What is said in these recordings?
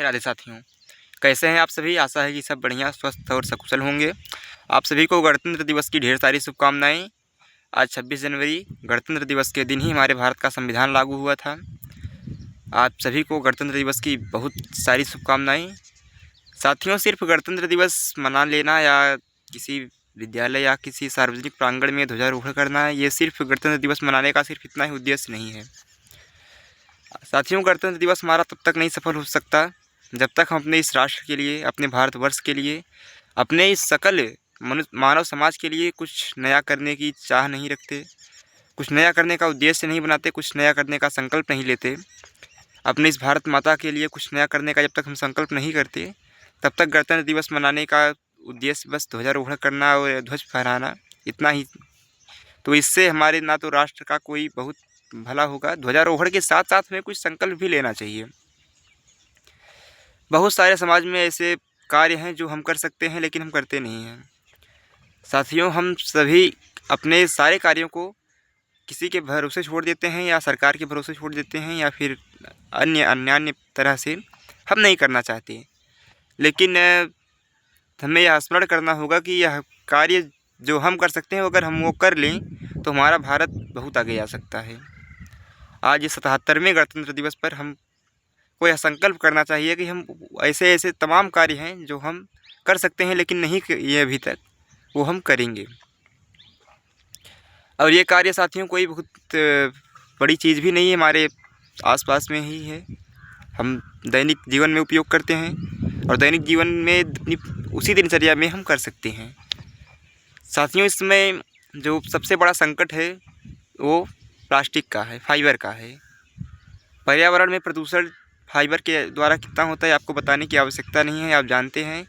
राधे राधे साथियों, कैसे हैं आप सभी। आशा है कि सब बढ़िया, स्वस्थ और सकुशल होंगे। आप सभी को गणतंत्र दिवस की ढेर सारी शुभकामनाएं। आज 26 जनवरी गणतंत्र दिवस के दिन ही हमारे भारत का संविधान लागू हुआ था। आप सभी को गणतंत्र दिवस की बहुत सारी शुभकामनाएं। साथियों, सिर्फ गणतंत्र दिवस मना लेना या किसी विद्यालय या किसी सार्वजनिक प्रांगण में ध्वजारोहण करना, ये सिर्फ गणतंत्र दिवस मनाने का सिर्फ इतना ही उद्देश्य नहीं है। साथियों, गणतंत्र दिवस हमारा तब तक नहीं सफल हो सकता जब तक हम अपने इस राष्ट्र के लिए, अपने भारतवर्ष के लिए, अपने इस सकल मानव समाज के लिए कुछ नया करने की चाह नहीं रखते, कुछ नया करने का उद्देश्य नहीं बनाते, कुछ नया करने का संकल्प नहीं लेते। अपने इस भारत माता के लिए कुछ नया करने का जब तक हम संकल्प नहीं करते, तब तक गणतंत्र दिवस मनाने का उद्देश्य बस ध्वजारोहण करना और ध्वज फहराना, इतना ही। तो इससे हमारे ना तो राष्ट्र का कोई बहुत भला होगा। ध्वजारोहण के साथ साथ हमें कुछ संकल्प भी लेना चाहिए। बहुत सारे समाज में ऐसे कार्य हैं जो हम कर सकते हैं, लेकिन हम करते नहीं हैं। साथियों, हम सभी अपने सारे कार्यों को किसी के भरोसे छोड़ देते हैं, या सरकार के भरोसे छोड़ देते हैं, या फिर अन्य तरह से हम नहीं करना चाहते। लेकिन हमें यह स्मरण करना होगा कि यह कार्य जो हम कर सकते हैं, अगर हम वो कर लें तो हमारा भारत बहुत आगे जा सकता है। आज इस 77वें गणतंत्र दिवस पर हम को यह संकल्प करना चाहिए कि हम ऐसे ऐसे तमाम कार्य हैं जो हम कर सकते हैं लेकिन नहीं किए अभी तक, वो हम करेंगे। और ये कार्य साथियों कोई बहुत बड़ी चीज़ भी नहीं है, हमारे आसपास में ही है। हम दैनिक जीवन में उपयोग करते हैं और दैनिक जीवन में अपनी उसी दिनचर्या में हम कर सकते हैं। साथियों, इसमें जो सबसे बड़ा संकट है वो प्लास्टिक का है, फाइबर का है। पर्यावरण में प्रदूषण फाइबर के द्वारा कितना होता है आपको बताने की आवश्यकता नहीं है, आप जानते हैं।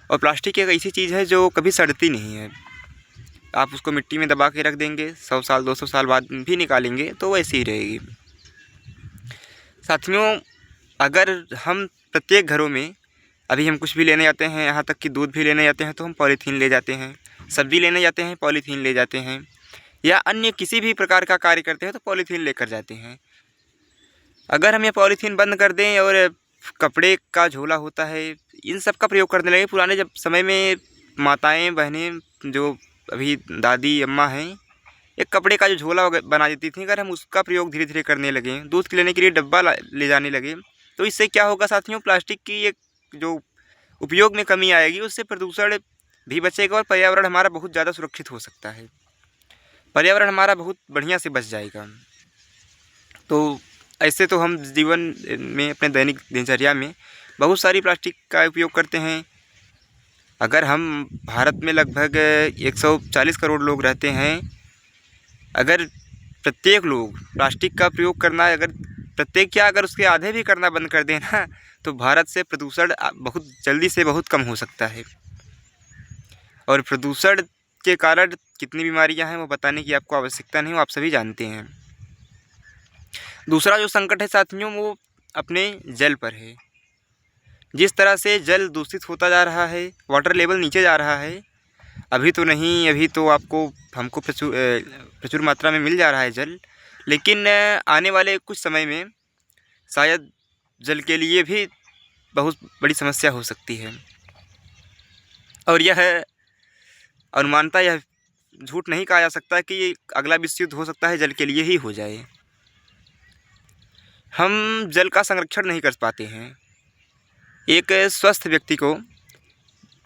और प्लास्टिक एक ऐसी चीज़ है जो कभी सड़ती नहीं है। आप उसको मिट्टी में दबा के रख देंगे, 100 साल 200 साल बाद भी निकालेंगे तो वैसी ही रहेगी। साथियों, अगर हम प्रत्येक घरों में अभी हम कुछ भी लेने जाते हैं, यहाँ तक कि दूध भी लेने जाते हैं तो हम पॉलीथीन ले जाते हैं, सब्ज़ी लेने जाते हैं पॉलीथीन ले जाते हैं, या अन्य किसी भी प्रकार का कार्य करते हैं तो पॉलीथीन लेकर जाते हैं। अगर हम ये पॉलीथीन बंद कर दें और कपड़े का झोला होता है, इन सब का प्रयोग करने लगे। पुराने जब समय में माताएं बहनें, जो अभी दादी अम्मा हैं, एक कपड़े का जो झोला बना देती थी, अगर हम उसका प्रयोग धीरे धीरे करने लगे, दूध के लेने के लिए डब्बा ले जाने लगे, तो इससे क्या होगा साथियों, प्लास्टिक की एक जो उपयोग में कमी आएगी, उससे प्रदूषण भी बचेगा और पर्यावरण हमारा बहुत ज़्यादा सुरक्षित हो सकता है। पर्यावरण हमारा बहुत बढ़िया से बच जाएगा। तो ऐसे तो हम जीवन में अपने दैनिक दिनचर्या में बहुत सारी प्लास्टिक का उपयोग करते हैं। अगर हम भारत में लगभग 140 करोड़ लोग रहते हैं, अगर प्रत्येक लोग प्लास्टिक का प्रयोग करना, अगर प्रत्येक क्या अगर उसके आधे भी करना बंद कर देना, तो भारत से प्रदूषण बहुत जल्दी से बहुत कम हो सकता है। और प्रदूषण के कारण कितनी बीमारियां हैं वो बताने की आपको आवश्यकता नहीं, वो आप सभी जानते हैं। दूसरा जो संकट है साथियों, वो अपने जल पर है। जिस तरह से जल दूषित होता जा रहा है, वाटर लेवल नीचे जा रहा है, अभी तो नहीं, अभी तो हमको प्रचुर मात्रा में मिल जा रहा है जल, लेकिन आने वाले कुछ समय में शायद जल के लिए भी बहुत बड़ी समस्या हो सकती है। और यह अनुमानता, यह झूठ नहीं कहा जा सकता कि अगला विश्व युद्ध हो सकता है जल के लिए ही हो जाए। हम जल का संरक्षण नहीं कर पाते हैं। एक स्वस्थ व्यक्ति को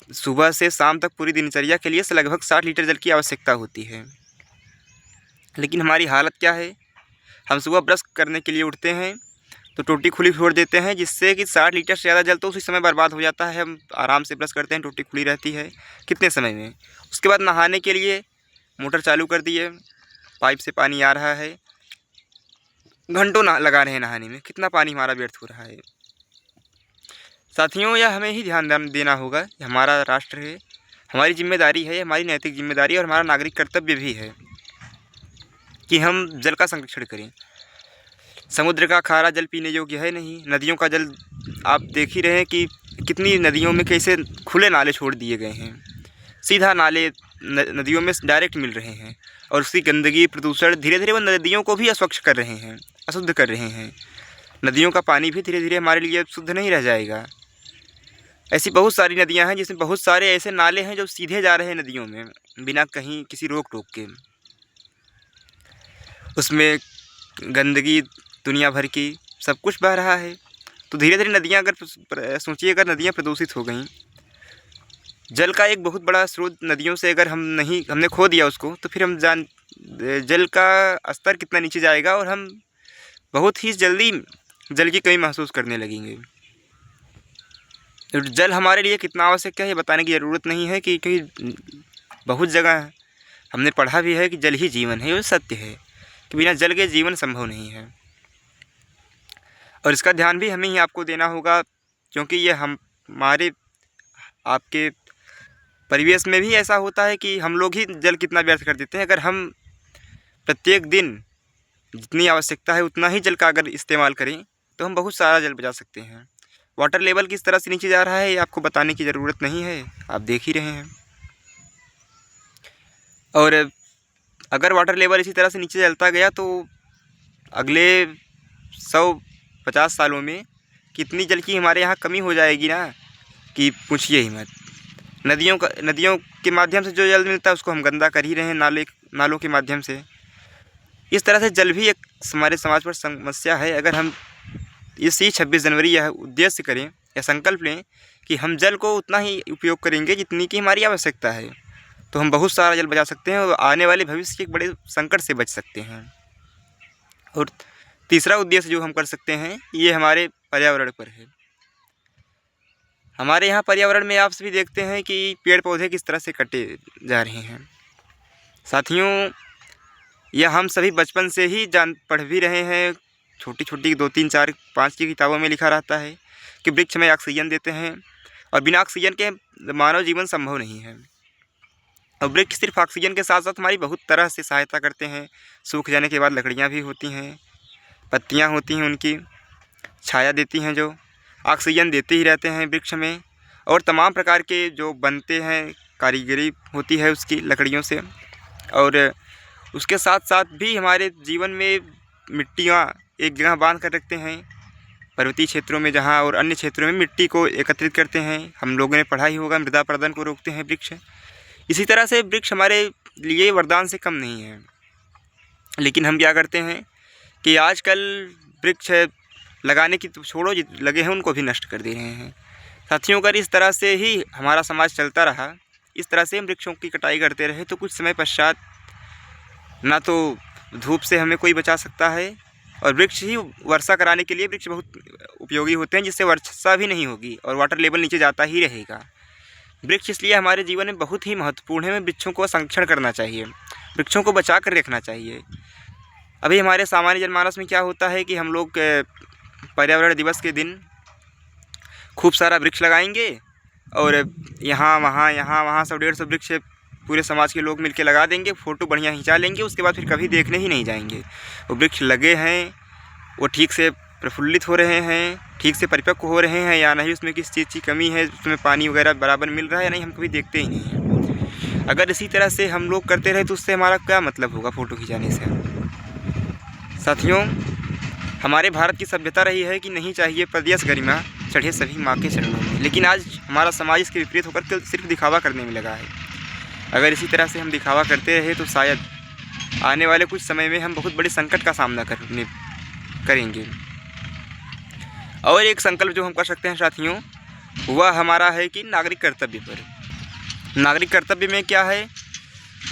सुबह से शाम तक पूरी दिनचर्या के लिए लगभग 60 लीटर जल की आवश्यकता होती है, लेकिन हमारी हालत क्या है, हम सुबह ब्रश करने के लिए उठते हैं तो टोटी खुली छोड़ देते हैं, जिससे कि 60 लीटर से ज़्यादा जल तो उसी समय बर्बाद हो जाता है। हम आराम से ब्रश करते हैं, टोटी खुली रहती है कितने समय में। उसके बाद नहाने के लिए मोटर चालू कर दिए, पाइप से पानी आ रहा है, घंटों लगा रहे हैं नहाने में, कितना पानी हमारा व्यर्थ हो रहा है। साथियों, यह हमें ही ध्यान देना होगा। हमारा राष्ट्र है, हमारी जिम्मेदारी है, हमारी नैतिक जिम्मेदारी और हमारा नागरिक कर्तव्य भी है कि हम जल का संरक्षण करें। समुद्र का खारा जल पीने योग्य है नहीं। नदियों का जल आप देख ही रहे हैं कि कितनी नदियों में कैसे खुले नाले छोड़ दिए गए हैं, सीधा नाले नदियों में डायरेक्ट मिल रहे हैं, और उसकी गंदगी प्रदूषण धीरे धीरे वो नदियों को भी अस्वच्छ कर रहे हैं, अशुद्ध कर रहे हैं। नदियों का पानी भी धीरे धीरे हमारे लिए शुद्ध नहीं रह जाएगा। ऐसी बहुत सारी नदियां हैं जिसमें बहुत सारे ऐसे नाले हैं जो सीधे जा रहे हैं नदियों में बिना कहीं किसी रोक टोक के। उसमें गंदगी दुनिया भर की सब कुछ बह रहा है। तो धीरे धीरे नदियाँ अगर सोचिए, अगर नदियाँ प्रदूषित हो गई, जल का एक बहुत बड़ा स्रोत नदियों से अगर हमने खो दिया उसको, तो फिर हम जल का स्तर कितना नीचे जाएगा और हम बहुत ही जल्दी जल की कमी महसूस करने लगेंगे। तो जल हमारे लिए कितना आवश्यक है ये बताने की ज़रूरत नहीं है, क्योंकि बहुत जगह हमने पढ़ा भी है कि जल ही जीवन है। ये सत्य है कि बिना जल के जीवन संभव नहीं है। और इसका ध्यान भी हमें ही आपको देना होगा, क्योंकि ये हमारे आपके परिवेश में भी ऐसा होता है कि हम लोग ही जल कितना व्यर्थ कर देते हैं। अगर हम प्रत्येक दिन जितनी आवश्यकता है उतना ही जल का अगर इस्तेमाल करें तो हम बहुत सारा जल बचा सकते हैं। वाटर लेवल किस तरह से नीचे जा रहा है ये आपको बताने की ज़रूरत नहीं है, आप देख ही रहे हैं। और अगर वाटर लेवल इसी तरह से नीचे चलता गया तो अगले 150 सालों में कितनी जल की हमारे यहाँ कमी हो जाएगी ना, कि पूछिए ही मत। नदियों के माध्यम से जो जल मिलता है उसको हम गंदा कर ही रहे हैं, नालों के माध्यम से। इस तरह से जल भी एक हमारे समाज पर समस्या है। अगर हम इसी 26 जनवरी यह उद्देश्य करें या संकल्प लें कि हम जल को उतना ही उपयोग करेंगे जितनी की हमारी आवश्यकता है, तो हम बहुत सारा जल बचा सकते हैं और आने वाले भविष्य के एक बड़े संकट से बच सकते हैं। और तीसरा उद्देश्य जो हम कर सकते हैं ये हमारे पर्यावरण पर है। हमारे यहाँ पर्यावरण में आप सभी देखते हैं कि पेड़ पौधे किस तरह से कटे जा रहे हैं। साथियों, यह हम सभी बचपन से ही पढ़ भी रहे हैं। छोटी छोटी 2, 3, 4, 5 की किताबों में लिखा रहता है कि वृक्ष हमें ऑक्सीजन देते हैं और बिना ऑक्सीजन के मानव जीवन संभव नहीं है। और वृक्ष सिर्फ ऑक्सीजन के साथ साथ हमारी बहुत तरह से सहायता करते हैं। सूख जाने के बाद लकड़ियाँ भी होती हैं, पत्तियाँ होती हैं, उनकी छाया देती हैं, जो ऑक्सीजन देते ही रहते हैं वृक्ष में। और तमाम प्रकार के जो बनते हैं, कारीगरी होती है उसकी लकड़ियों से। और उसके साथ साथ भी हमारे जीवन में मिट्टियाँ एक जगह बांध कर रखते हैं पर्वतीय क्षेत्रों में, जहाँ और अन्य क्षेत्रों में मिट्टी को एकत्रित करते हैं। हम लोगों ने पढ़ा ही होगा, मृदा अपरदन को रोकते हैं वृक्ष। इसी तरह से वृक्ष हमारे लिए वरदान से कम नहीं है। लेकिन हम क्या करते हैं कि आजकल वृक्ष लगाने की तो छोड़ो, लगे हैं उनको भी नष्ट कर दे रहे हैं। साथियों, अगर इस तरह से ही हमारा समाज चलता रहा, इस तरह से हम वृक्षों की कटाई करते रहे, तो कुछ समय पश्चात ना तो धूप से हमें कोई बचा सकता है, और वृक्ष ही वर्षा कराने के लिए वृक्ष बहुत उपयोगी होते हैं, जिससे वर्षा भी नहीं होगी और वाटर लेवल नीचे जाता ही रहेगा। वृक्ष इसलिए हमारे जीवन में बहुत ही महत्वपूर्ण है। हमें वृक्षों को संरक्षण करना चाहिए, वृक्षों को बचा कर रखना चाहिए। अभी हमारे सामान्य जनमानस में क्या होता है कि हम लोग पर्यावरण दिवस के दिन खूब सारा वृक्ष लगाएंगे और यहाँ वहाँ 100-150 वृक्ष पूरे समाज के लोग मिलके लगा देंगे, फ़ोटो बढ़िया खिंचा लेंगे, उसके बाद फिर कभी देखने ही नहीं जाएंगे वो वृक्ष लगे हैं, वो ठीक से प्रफुल्लित हो रहे हैं, ठीक से परिपक्व हो रहे हैं या नहीं, उसमें किस चीज़ की कमी है, उसमें पानी वगैरह बराबर मिल रहा है या नहीं, हम कभी देखते ही नहीं हैं। अगर इसी तरह से हम लोग करते रहे तो उससे हमारा क्या मतलब होगा फ़ोटो खिंचाने से। साथियों, हमारे भारत की सभ्यता रही है कि नहीं चाहिए प्रदेश गरिमा चढ़े सभी माँ के चरणों में, लेकिन आज हमारा समाज इसके विपरीत होकर सिर्फ दिखावा करने में लगा है। अगर इसी तरह से हम दिखावा करते रहे तो शायद आने वाले कुछ समय में हम बहुत बड़े संकट का सामना करेंगे। और एक संकल्प जो हम कर सकते हैं साथियों, वह हमारा है कि नागरिक कर्तव्य पर। नागरिक कर्तव्य में क्या है,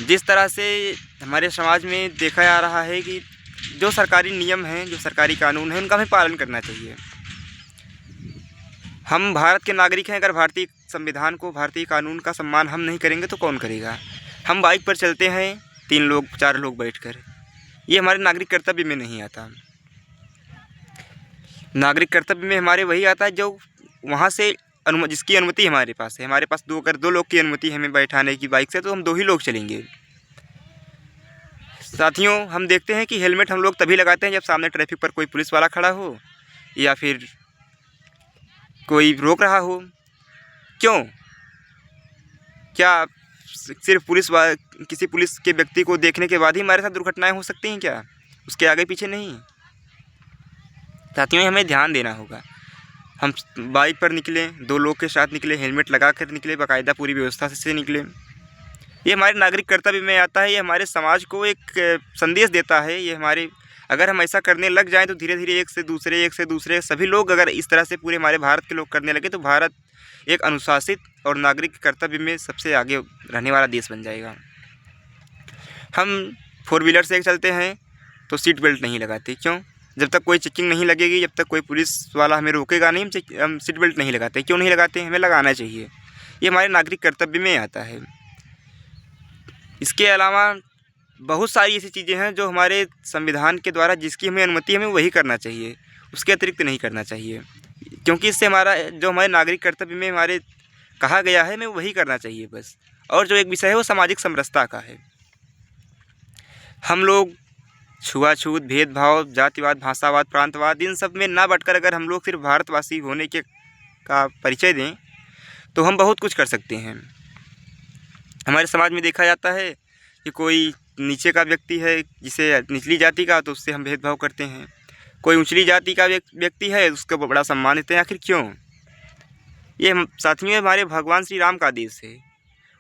जिस तरह से हमारे समाज में देखा जा रहा है कि जो सरकारी नियम हैं, जो सरकारी कानून हैं, उनका हमें पालन करना चाहिए। हम भारत के नागरिक हैं, अगर भारतीय संविधान को, भारतीय कानून का सम्मान हम नहीं करेंगे तो कौन करेगा। हम बाइक पर चलते हैं 3 लोग 4 लोग बैठकर, ये हमारे नागरिक कर्तव्य में नहीं आता। नागरिक कर्तव्य में हमारे वही आता है जो वहाँ से जिसकी अनुमति हमारे पास है। हमारे पास अगर 2 लोग की अनुमति है हमें बैठाने की बाइक से, तो हम 2 ही लोग चलेंगे। साथियों, हम देखते हैं कि हेलमेट हम लोग तभी लगाते हैं जब सामने ट्रैफिक पर कोई पुलिस वाला खड़ा हो या फिर कोई रोक रहा हो। क्यों? क्या सिर्फ किसी पुलिस के व्यक्ति को देखने के बाद ही हमारे साथ दुर्घटनाएं हो सकती हैं क्या? उसके आगे पीछे नहीं। साथियों हमें ध्यान देना होगा। हम बाइक पर निकलें, 2 लोग के साथ निकलें, हेलमेट लगा कर निकलें, बाकायदा पूरी व्यवस्था से निकलें। ये हमारे नागरिक कर्तव्य में आता है। ये हमारे समाज को एक संदेश देता है। ये हमारे, अगर हम ऐसा करने लग जाएँ तो धीरे धीरे एक से दूसरे सभी लोग अगर इस तरह से पूरे हमारे भारत के लोग करने लगे तो भारत एक अनुशासित और नागरिक कर्तव्य में सबसे आगे रहने वाला देश बन जाएगा। हम 4 व्हीलर से चलते हैं तो सीट बेल्ट नहीं लगाते। क्यों? जब तक कोई चेकिंग नहीं लगेगी, जब तक कोई पुलिस वाला हमें रोकेगा नहीं, हम सीट बेल्ट नहीं लगाते। क्यों नहीं लगाते? हमें लगाना चाहिए। ये हमारे नागरिक कर्तव्य में आता है। इसके अलावा बहुत सारी ऐसी चीज़ें हैं जो हमारे संविधान के द्वारा जिसकी हमें अनुमति है हमें वही करना चाहिए, उसके अतिरिक्त नहीं करना चाहिए। क्योंकि इससे हमारा जो हमारे नागरिक कर्तव्य में हमारे कहा गया है हमें वही करना चाहिए बस। और जो एक विषय है वो सामाजिक समरसता का है। हम लोग छुआछूत, भेदभाव, जातिवाद, भाषावाद, प्रांतवाद, इन सब में ना बटकर अगर हम लोग सिर्फ भारतवासी होने के का परिचय दें तो हम बहुत कुछ कर सकते हैं। हमारे समाज में देखा जाता है कि कोई नीचे का व्यक्ति है जिसे निचली जाति का, तो उससे हम भेदभाव करते हैं। कोई ऊंचली जाति का व्यक्ति है उसको बड़ा सम्मान देते हैं। आखिर क्यों? ये साथियों हमारे भगवान श्री राम का देश है।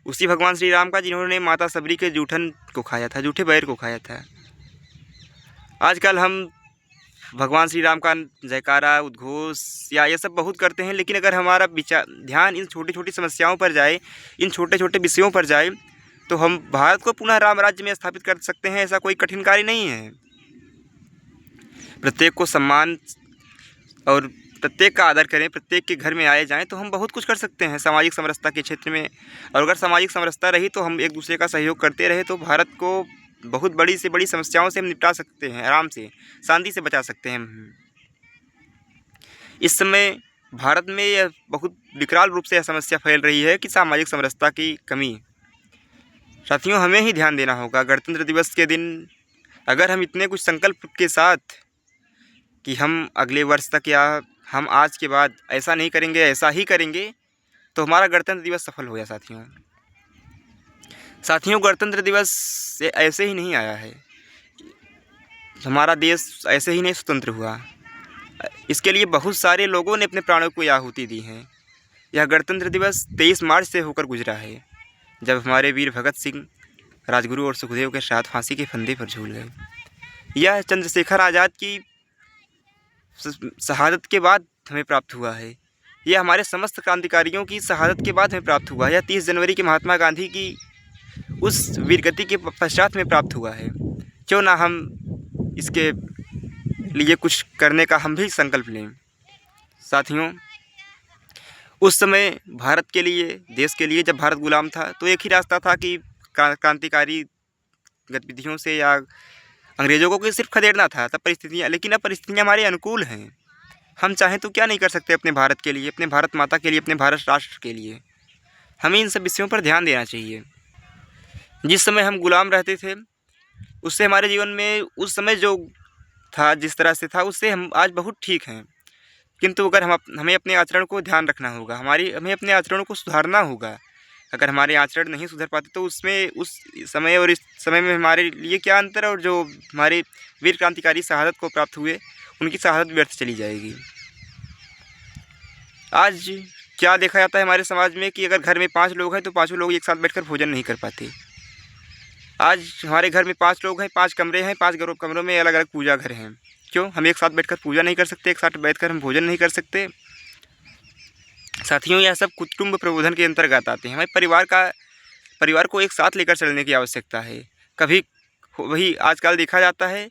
उसी भगवान श्री राम का जिन्होंने माता सबरी के जूठन को खाया था, जूठे बैर को खाया था। आजकल हम भगवान श्री राम का जयकारा, उद्घोष या ये सब बहुत करते हैं, लेकिन अगर हमारा ध्यान इन छोटी छोटी समस्याओं पर जाए, इन छोटे छोटे विषयों पर जाए, तो हम भारत को पुनः राम राज्य में स्थापित कर सकते हैं। ऐसा कोई कठिन कार्य नहीं है। प्रत्येक को सम्मान और प्रत्येक का आदर करें, प्रत्येक के घर में आए जाएं, तो हम बहुत कुछ कर सकते हैं सामाजिक समरसता के क्षेत्र में। और अगर सामाजिक समरसता रही तो हम एक दूसरे का सहयोग करते रहे तो भारत को बहुत बड़ी से बड़ी समस्याओं से हम निपटा सकते हैं, आराम से, शांति से बचा सकते हैं। इस समय भारत में यह बहुत विकराल रूप से यह समस्या फैल रही है कि सामाजिक समरसता की कमी। साथियों हमें ही ध्यान देना होगा। गणतंत्र दिवस के दिन अगर हम इतने कुछ संकल्प के साथ कि हम अगले वर्ष तक या हम आज के बाद ऐसा नहीं करेंगे, ऐसा ही करेंगे, तो हमारा गणतंत्र दिवस सफल हो गया। साथियों गणतंत्र दिवस ऐसे ही नहीं आया है। हमारा देश ऐसे ही नहीं स्वतंत्र हुआ। इसके लिए बहुत सारे लोगों ने अपने प्राणों को आहुति दी है। यह गणतंत्र दिवस 23 मार्च से होकर गुजरा है, जब हमारे वीर भगत सिंह, राजगुरु और सुखदेव के साथ फांसी के फंदे पर झूल गए। यह चंद्रशेखर आज़ाद की शहादत के बाद हमें प्राप्त हुआ है। यह हमारे समस्त क्रांतिकारियों की शहादत के बाद हमें प्राप्त हुआ है। यह 30 जनवरी की महात्मा गांधी की उस वीरगति के पश्चात में प्राप्त हुआ है। क्यों ना हम इसके लिए कुछ करने का हम भी संकल्प लें। साथियों उस समय भारत के लिए, देश के लिए, जब भारत गुलाम था तो एक ही रास्ता था कि क्रांतिकारी गतिविधियों से या अंग्रेज़ों को सिर्फ खदेड़ना था। तब परिस्थितियाँ, लेकिन अब परिस्थितियाँ हमारे अनुकूल हैं। हम चाहें तो क्या नहीं कर सकते अपने भारत के लिए, अपने भारत माता के लिए, अपने भारत राष्ट्र के लिए। हमें इन सब विषयों पर ध्यान देना चाहिए। जिस समय हम गुलाम रहते थे उससे हमारे जीवन में उस समय जो था, जिस तरह से था, उससे हम आज बहुत ठीक हैं। किंतु अगर हमें अपने आचरण को ध्यान रखना होगा, हमें अपने आचरणों को सुधारना होगा। अगर हमारे आचरण नहीं सुधर पाते तो उसमें उस समय और इस समय में हमारे लिए क्या अंतर है, और जो हमारे वीर क्रांतिकारी शहादत को प्राप्त हुए उनकी शहादत व्यर्थ चली जाएगी। आज क्या देखा जाता है हमारे समाज में कि अगर घर में 5 लोग हैं तो 5 लोग एक साथ बैठकर भोजन नहीं कर पाते। आज हमारे घर में 5 लोग हैं, 5 कमरे हैं, 5 कमरों में अलग अलग पूजा घर हैं। क्यों? हम एक साथ बैठकर पूजा नहीं कर सकते, एक साथ बैठकर हम भोजन नहीं कर सकते। साथियों यह सब कुटुंब प्रबोधन के अंतर्गत आते हैं। हमें परिवार को एक साथ लेकर चलने की आवश्यकता है। कभी वही आजकल देखा जाता है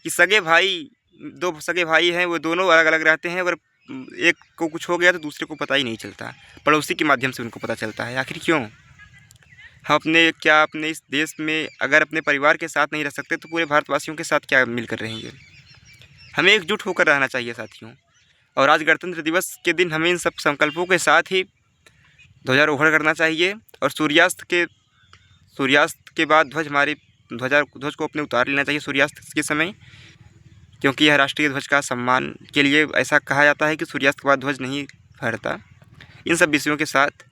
कि सगे भाई, 2 सगे भाई हैं, वो दोनों अलग अलग रहते हैं। अगर एक को कुछ हो गया तो दूसरे को पता ही नहीं चलता, पड़ोसी के माध्यम से उनको पता चलता है। आखिर क्यों? हम अपने इस देश में अगर अपने परिवार के साथ नहीं रह सकते तो पूरे भारतवासियों के साथ क्या मिलकर रहेंगे? हमें एकजुट होकर रहना चाहिए साथियों। और आज गणतंत्र दिवस के दिन हमें इन सब संकल्पों के साथ ही ध्वजारोहण करना चाहिए। और सूर्यास्त के बाद ध्वज को अपने उतार लेना चाहिए सूर्यास्त के समय, क्योंकि यह राष्ट्रीय ध्वज का सम्मान के लिए ऐसा कहा जाता है कि सूर्यास्त के बाद ध्वज नहीं फहरता। इन सब विषयों के साथ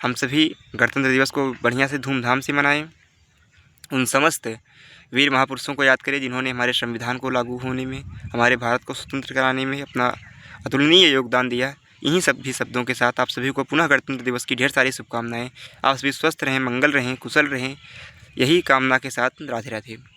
हम सभी गणतंत्र दिवस को बढ़िया से धूमधाम से मनाएं। उन समस्त वीर महापुरुषों को याद करें जिन्होंने हमारे संविधान को लागू होने में, हमारे भारत को स्वतंत्र कराने में अपना अतुलनीय योगदान दिया। इन्हीं सभी शब्दों के साथ आप सभी को पुनः गणतंत्र दिवस की ढेर सारी शुभकामनाएं। आप सभी स्वस्थ रहें, मंगल रहें, कुशल रहें, यही कामना के साथ राधे राधे।